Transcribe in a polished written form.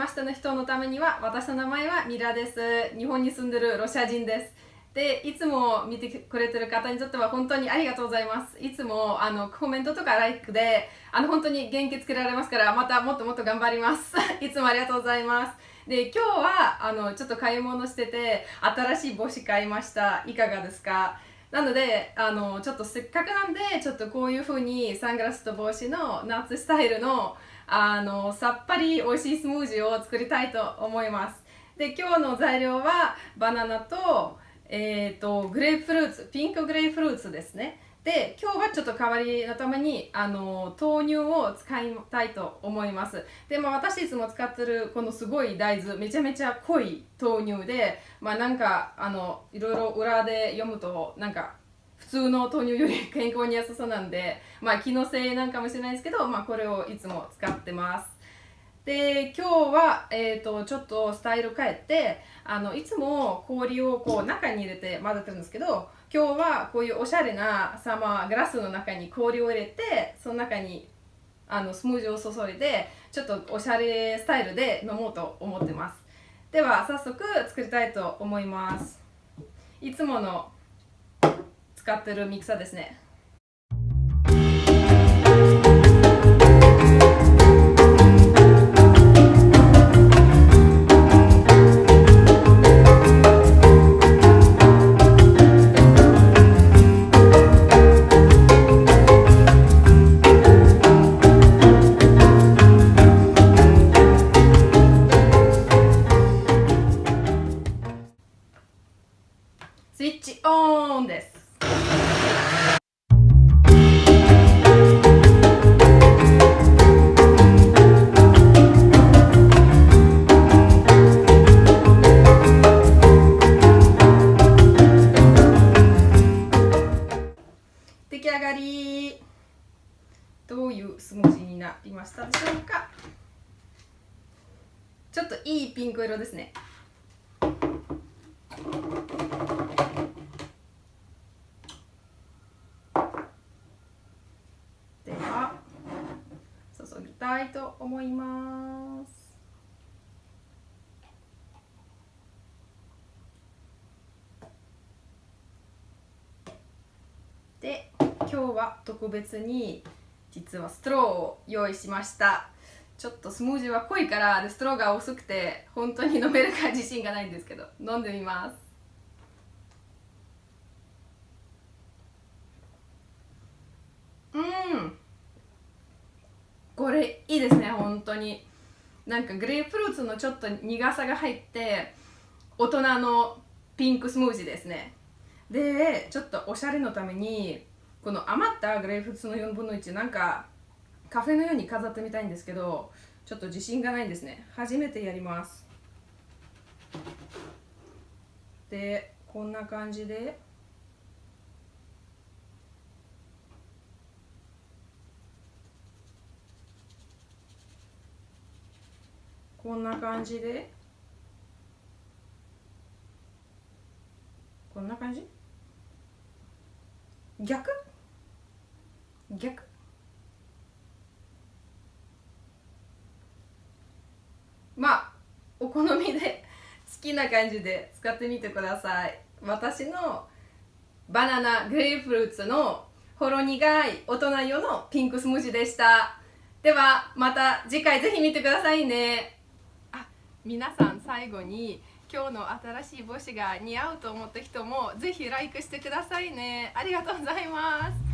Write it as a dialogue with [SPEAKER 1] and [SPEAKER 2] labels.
[SPEAKER 1] ましての人のためには、私の名前はミラです。日本に住んでるロシア人です。で、いつも見てくれてる方にとっては本当にありがとうございます。いつもコメントとかライクで本当に元気つけられますから、またもっともっと頑張ります。いつもありがとうございます。で、今日はちょっと買い物してて、新しい帽子買いました。いかがですか？なのでちょっとせっかくなんで、ちょっとこういう風にサングラスと帽子の夏スタイルのさっぱり美味しいスムージーを作りたいと思います。で、今日の材料はバナナとグレープフルーツ、ピンクグレープフルーツですね。で、今日はちょっと代わりのために豆乳を使いたいと思います。でも私いつも使ってるこのすごい大豆、めちゃめちゃ濃い豆乳で、なんかいろいろ裏で読むとなんか普通の豆乳より健康に優しそうなんで、気のせいなんかもしれないですけど、これをいつも使ってます。で、今日は、ちょっとスタイル変えて、いつも氷をこう中に入れて混ぜてるんですけど、今日はこういうおしゃれなサマーグラスの中に氷を入れて、その中にスムージーを注いで、ちょっとおしゃれスタイルで飲もうと思ってます。では早速作りたいと思います。いつもの使ってるミキサーですね。スイッチオンです。出来上がり。どういうスムージーになりましたでしょうか？ちょっといいピンク色ですね。では注ぎたいと思います。で、今日は特別に実はストローを用意しました。ちょっとスムージーは濃いからストローが薄くて本当に飲めるか自信がないんですけど、飲んでみます。これいいですね。本当になんかグレープフルーツのちょっと苦さが入って大人のピンクスムージーですね。で、ちょっとおしゃれのためにこの余ったグレープフルーツの4分の1なんかカフェのように飾ってみたいんですけど、ちょっと自信がないんですね。初めてやります。で、こんな感じでこんな感じでこんな感じ、逆お好みで好きな感じで使ってみてください。私のバナナグレープフルーツのほろ苦い大人用のピンクスムージーでした。ではまた次回ぜひ見てくださいね。皆さん最後に今日の新しい帽子が似合うと思った人もぜひライクしてくださいね。ありがとうございます。